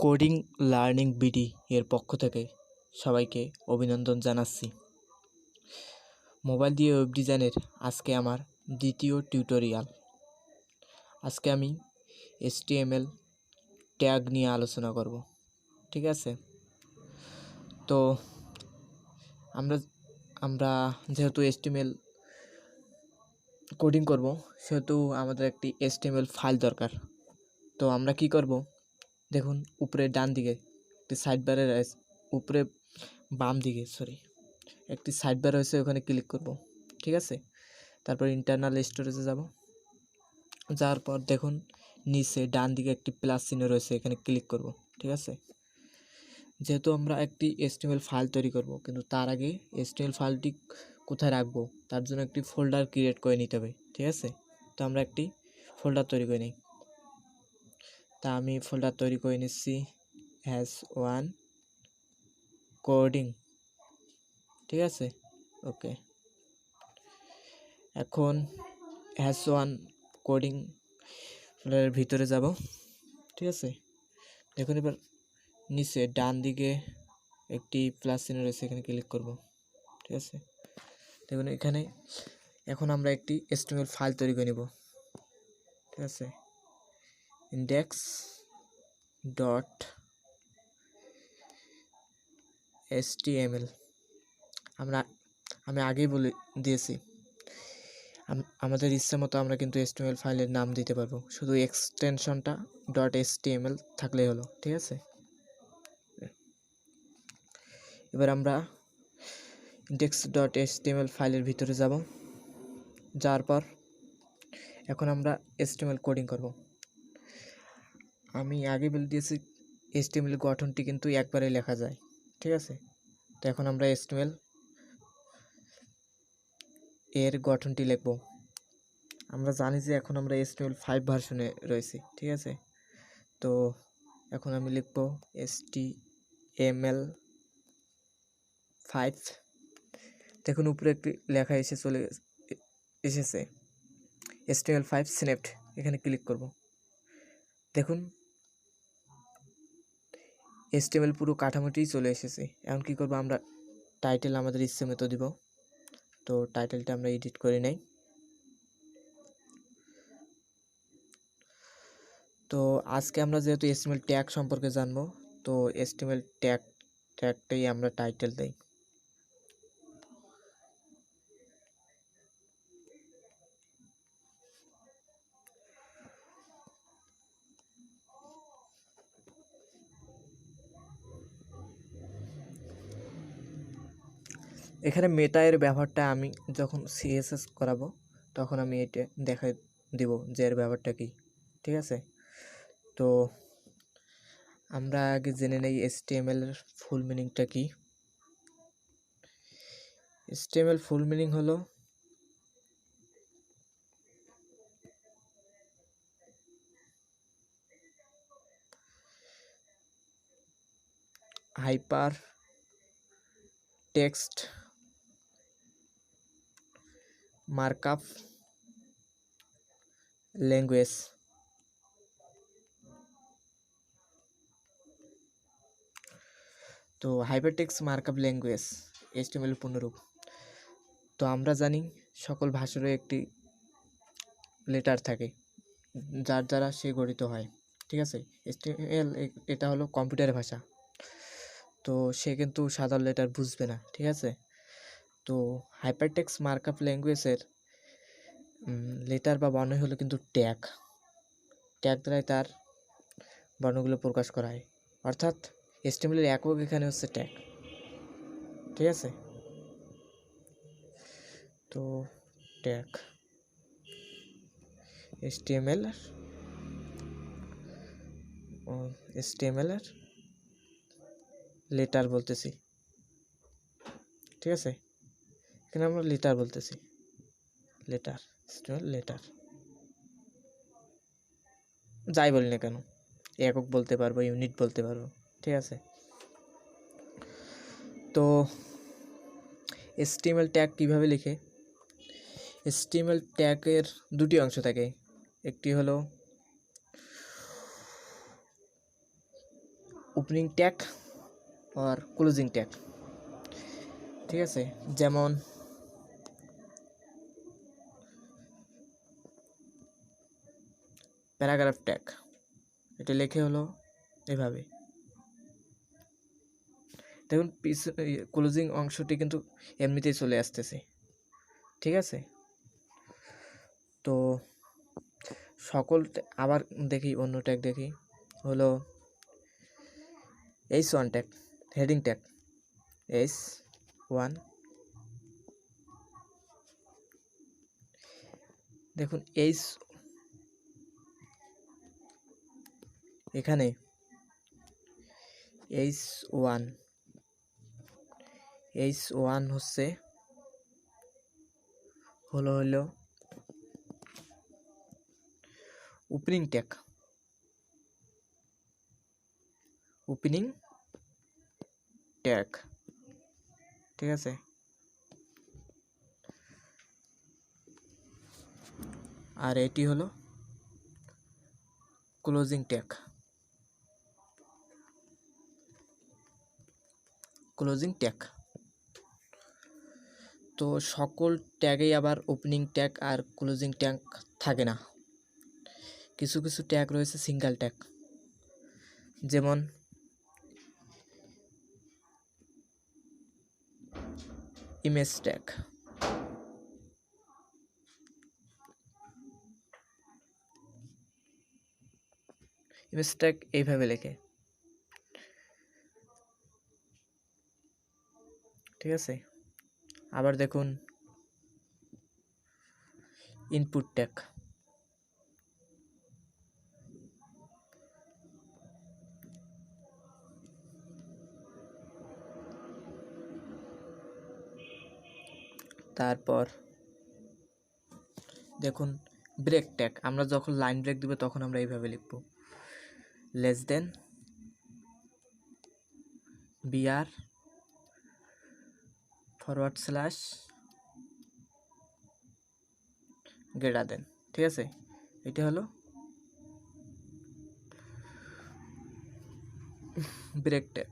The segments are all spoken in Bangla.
কোডিং লার্নিং বিডি এর পক্ষ থেকে সবাইকে অভিনন্দন জানাচ্ছি। মোবাইল দিয়ে ওয়েব ডিজাইনের আজকে আমার দ্বিতীয় টিউটোরিয়াল। আজকে আমি HTML ট্যাগ নিয়ে আলোচনা করব, ঠিক আছে? তো আমরা যেহেতু HTML কোডিং করব, সেহেতু আমাদের একটি HTML ফাইল দরকার। তো আমরা কি করব, দেখুন উপরে ডান দিকে একটি সাইড বারে উপরে বাম দিকে একটি সাইড বার রয়েছে, ওখানে ক্লিক করব, ঠিক আছে? তারপর ইন্টারনাল স্টোরেজে যাব। যাওয়ার পর দেখুন নিচে ডান দিকে একটি প্লাস চিহ্ন রয়েছে, এখানে ক্লিক করব, ঠিক আছে? যেহেতু আমরা একটি HTML ফাইল তৈরি করব, কিন্তু তার আগে HTML ফাইলটি কোথায় রাখবো তার জন্য একটি ফোল্ডার ক্রিয়েট করে নিতে হবে, ঠিক আছে? তো আমরা একটি ফোল্ডার তৈরি করে নিই। তা আমি ফোল্ডার তৈরি করে নিচ্ছি S1 কোডিং, ঠিক আছে? ওকে, এখন S1 কোডিং ফোল্ডারের ভিতরে যাব, ঠিক আছে? দেখুন এবার নিচে ডান দিকে একটি প্লাস চিহ্ন রয়েছে, এখানে ক্লিক করব, ঠিক আছে? দেখুন এখানে এখন আমরা একটি HTML ফাইল তৈরি করে নেব, ঠিক আছে? ইন্ডেক্স ডট HTML আমি আগেই বলে দিয়েছি, আমাদের ইচ্ছে মতো আমরা কিন্তু HTML ফাইলের নাম দিতে পারবো, শুধু এক্সটেনশনটা .html থাকলেই হলো, ঠিক আছে? এবার আমরা index.html ফাইলের ভিতরে যাব। যাওয়ার পর এখন আমরা HTML কোডিং করব। আমি আগে বলে দিয়েছি HTML গঠনটি কিন্তু একবারে লেখা যায়, ঠিক আছে? তো এখন আমরা HTML এর গঠনটি লিখব। আমরা জানি যে এখন আমরা HTML5 ভার্সনে রয়েছি, ঠিক আছে? তো এখন আমি লিখব HTML5। দেখুন উপরে একটি লেখা এসেছে HTML5 স্ন্যাপড, এখানে ক্লিক করব। দেখুন HTML পুরো কাঠামোটি চলে এসেছে। এখন কি করব, আমরা টাইটেল আমাদের ইচ্ছে মতো দিব। তো টাইটেলটা আমরা এডিট করে নেই। তো আজকে আমরা যেহেতু HTML ট্যাগ সম্পর্কে জানবো, তো HTML ট্যাগটাই আমরা টাইটেল দেই। এখানে মেটা এর ব্যবহারটা আমি যখন CSS করাবো তখন আমি এটা দেখাই দিব যে এর ব্যবহারটা কি, ঠিক আছে? তো আমরা আগে জেনে নেই HTML এর ফুল মিনিংটা কি। HTML ফুল মিনিং হলো হাইপার টেক্সট মার্কআপ ল্যাঙ্গুয়েজ। তো হাইপারটেক্সট মার্কআপ ল্যাঙ্গুয়েজ HTML পূর্ণরূপ। তো আমরা জানি সকল ভাষারও একটি লেটার থাকে যার দ্বারা সে গঠিত হয়, ঠিক আছে? HTML এটা হলো কম্পিউটার ভাষা, তো সে কিন্তু সাধারণ লেটার বুঝবে না, ঠিক আছে? তো হাইপারটেক্সট মার্কআপ ল্যাঙ্গুয়েজের লেটার বা বর্ণ হলো কিন্তু ট্যাগ দ্বারাই তার বর্ণগুলো প্রকাশ করা হয়, অর্থাৎ HTML এর একক এখানে হচ্ছে ট্যাগ, ঠিক আছে? তো ট্যাগ HTML এর লেটার বলতেছি, ঠিক আছে? এখানে আমরা লেটার বলতেছি, লেটার HTML লেটার যাই বলি না কেন, একক বলতে পারবো, ইউনিট বলতে পারবো, ঠিক আছে? তো HTML ট্যাগ কিভাবে লিখে? HTML ট্যাগের দুটি অংশ থাকে, একটি হলো ওপেনিং ট্যাগ আর ক্লোজিং ট্যাগ, ঠিক আছে। যেমন প্যারাগ্রাফ ট্যাগ, এটা লিখে হলো এভাবে। দেখুন ক্লোজিং অংশটি কিন্তু এমনিতেই চলে আসতেছে, ঠিক আছে। তো সকল আবার দেখি অন্য ট্যাগ দেখি, হলো H1 tag, heading tag H1। দেখুন এখানে H1 হচ্ছে হলো ওপেনিং ট্যাগ, ঠিক আছে। আর এটি হলো ক্লোজিং ট্যাগ। তো সকল ট্যাগেই আবার ওপেনিং ট্যাগ আর ক্লোজিং ট্যাগ থাকে না, কিছু কিছু ট্যাগ রয়েছে সিঙ্গেল ট্যাগ। যেমন ইমেজ ট্যাগ, এইভাবে লেখে, ঠিক আছে। আবার দেখুন ইনপুট ট্যাগ, তারপর দেখুন ব্রেক ট্যাগ। আমরা যখন লাইন ব্রেক দিব তখন আমরা এইভাবে লিখব, less than BR forward slash greater than, ঠিক আছে। এটা হলো ব্রেক ট্যাগ।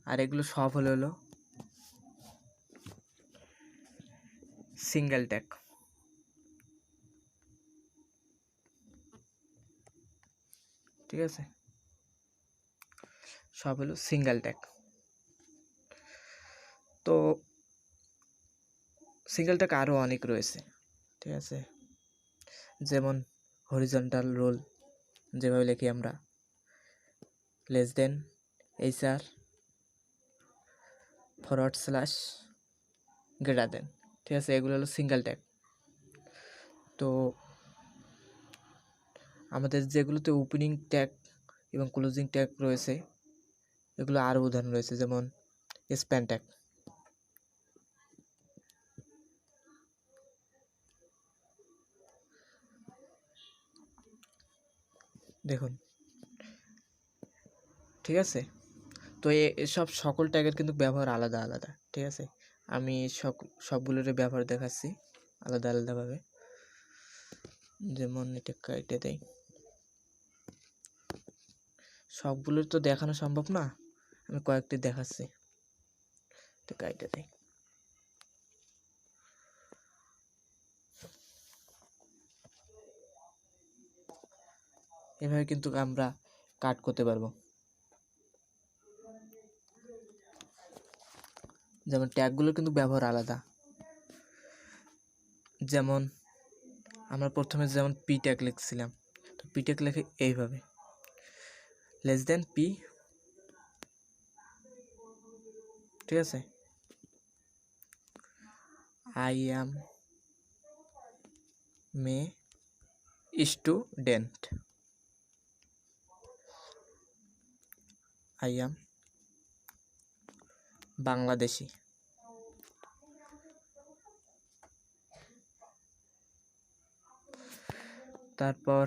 আর এগুলো সব হলো সিঙ্গেল ট্যাগ, ঠিক আছে। সব হলো সিঙ্গেল ট্যাগ। তো সিঙ্গেল ট্যাগ আরও অনেক রয়েছে, ঠিক আছে। যেমন হরিজন্টাল রোল, যেভাবে লিখি আমরা less than HR forward slash greater than, ঠিক আছে। এগুলো হলো সিঙ্গেল ট্যাগ। তো আমাদের যেগুলোতে ওপেনিং ট্যাগ এবং ক্লোজিং ট্যাগ রয়েছে এগুলো আরও উদাহরণ রয়েছে, যেমন স্প্যান ট্যাগ। দেখুন, ঠিক আছে। তো এসব সকল ট্যাগের কিন্তু ব্যবহার আলাদা আলাদা, ঠিক আছে। আমি সবগুলোর ব্যবহার দেখাচ্ছি আলাদা আলাদাভাবে। যেমন এটা কেটে দেয়, সবগুলোর তো দেখানো সম্ভব না, আমি কয়েকটি দেখাচ্ছি। এটা কেটে দেয়, এভাবে কিন্তু আমরা কাট করতে পারবো। যেমন ট্যাগগুলোর কিন্তু ব্যবহার আলাদা। যেমন আমরা প্রথমে যেমন পি ট্যাগ লিখছিলাম, তো পি ট্যাগ লিখে এইভাবে লেস দেন পি, ঠিক আছে। I am May student, I am Bangladeshi. তারপর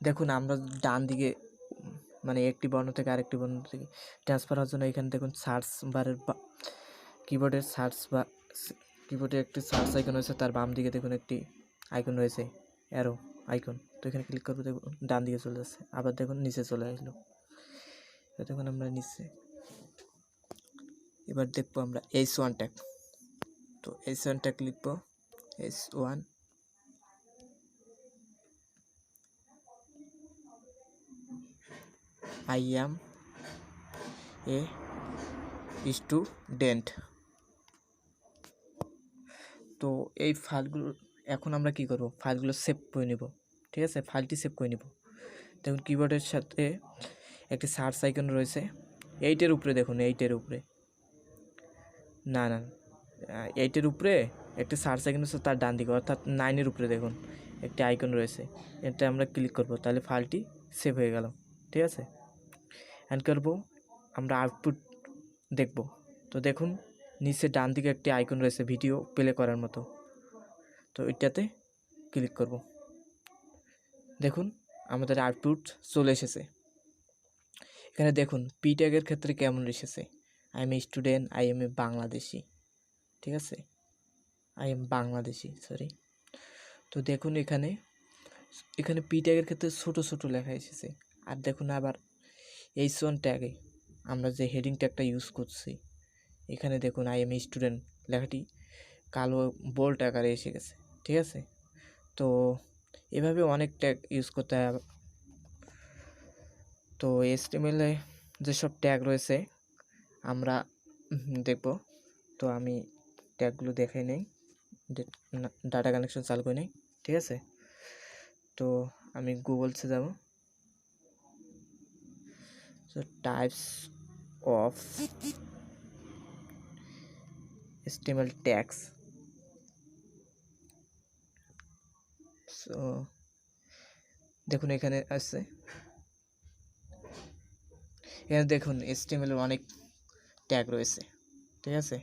দেখুন আমরা ডান দিকে মানে একটি বর্ণ থেকে আরেকটি বর্ণ থেকে ট্রান্সফার হওয়ার জন্য এখানে দেখুন সার্চ বারের কিবোর্ডের কিবোর্ডে একটি সার্চ আইকন রয়েছে, তার বাম দিকে দেখুন একটি আইকন রয়েছে অ্যারো আইকন, তো এখানে ক্লিক করবো, দেখুন ডান দিকে চলে যাচ্ছে, আবার দেখুন নিচে চলে আসলো। দেখুন আমরা নিচে এবার দেখবো আমরা H1 ট্যাগ। তো H1 ট্যাগ লিখবো, H1 I am a student. তো এই ফাইলগুলো এখন আমরা কি করব, ফাইলগুলো সেভ করে নেব। ঠিক আছে, ফাইলটি সেভ করে নেব। দেখুন কিবোর্ডের সাথে একটি সার্চ আইকন রয়েছে, এইটের উপরে দেখুন, এইটের উপরে না না এইটের উপরে একটি সার্চ আইকন আছে, তার ডান দিকে অর্থাৎ 9-এর উপরে দেখুন একটি আইকন রয়েছে, এটা আমরা ক্লিক করব, তাহলে ফাইলটি সেভ হয়ে গেল। ঠিক আছে, অ্যান্ড করব আমরা আউটপুট দেখব। তো দেখুন নিচে ডান দিকে একটি আইকন রয়েছে ভিডিও প্লে করার মতো, তো এটাতে ক্লিক করব। দেখুন আমাদের আউটপুট চলে এসেছে। এখানে দেখুন পি ট্যাগের ক্ষেত্রে কেমন এসেছে, I am a student, I am a Bangladeshi. ঠিক আছে, আই এম বাংলাদেশি, সরি। তো দেখুন এখানে এখানে পি ট্যাগের ক্ষেত্রে ছোট ছোট লেখা এসেছে। আর দেখুন আবার H1 ট্যাগে আমরা যে হেডিং ট্যাগটা ইউজ করছি, এখানে দেখুন আই এম এ স্টুডেন্ট লেখাটি কালো বোল্ড আকারে এসে গেছে। ঠিক আছে, তো এভাবে অনেক ট্যাগ ইউজ করতে হয়। তো HTML এ যেসব ট্যাগ রয়েছে আমরা দেখব। তো আমি ট্যাগগুলো দেখে নেই, ডাটা কানেকশন চালু করে নেই। ঠিক আছে, তো আমি গুগলসে যাব। So types of HTML tags. So দেখুন এখানে আছে, এখানে দেখুন HTML এর অনেক ট্যাগ রয়েছে। ঠিক আছে,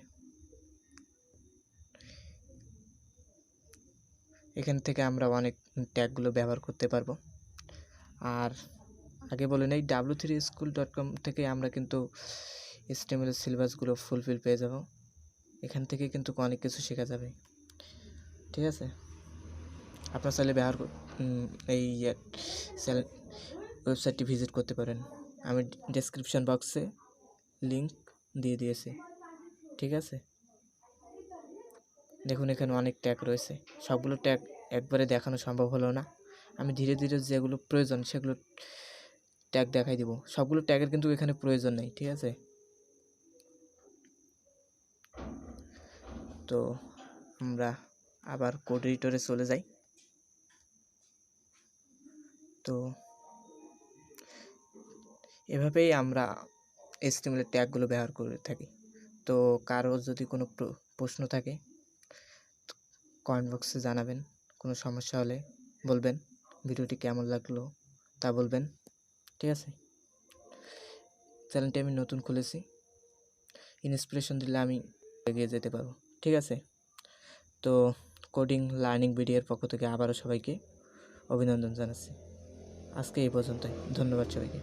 এখান থেকে আমরা অনেক ট্যাগগুলো ব্যবহার করতে পারবো। আর আগে বলে নেই w3school.com থেকে আমরা কিন্তু HTML এর সিলেবাসগুলো ফুলফিল পেয়ে যাব। এখান থেকে কিন্তু অনেক কিছু শেখা যাবে। ঠিক আছে, আপনার চাইলে ব্যবহার এই ওয়েবসাইটটি ভিজিট করতে পারেন, আমি ডেসক্রিপশন বক্সে লিংক দিয়ে দিয়েছি। ঠিক আছে, দেখুন এখানে অনেক ট্যাগ রয়েছে, সবগুলো ট্যাগ একবারে দেখানো সম্ভব হলো না, আমি ধীরে ধীরে যেগুলো প্রয়োজন সেগুলো ট্যাগ দেখাই দিব। সবগুলো ট্যাগের কিন্তু এখানে প্রয়োজন নেই। ঠিক আছে, তো আমরা আবার কোড এডিটরে চলে যাই। তো এভাবেই আমরা HTML এর ট্যাগগুলো ব্যবহার করে থাকি। তো কারো যদি কোনো প্রশ্ন থাকে কমেন্ট বক্সে জানাবেন, কোনো সমস্যা হলে বলবেন, ভিডিওটি কেমন লাগলো তা বলবেন। ঠিক আছে, চ্যানেলটি আমি নতুন খুলেছি, ইন্সপিরেশন দিলে আমি এগিয়ে যেতে পারবো। ঠিক আছে, তো কোডিং লার্নিং ভিডিওর পক্ষ থেকে আবারও সবাইকে অভিনন্দন জানাচ্ছি। আজকে এই পর্যন্তই, ধন্যবাদ সবাইকে।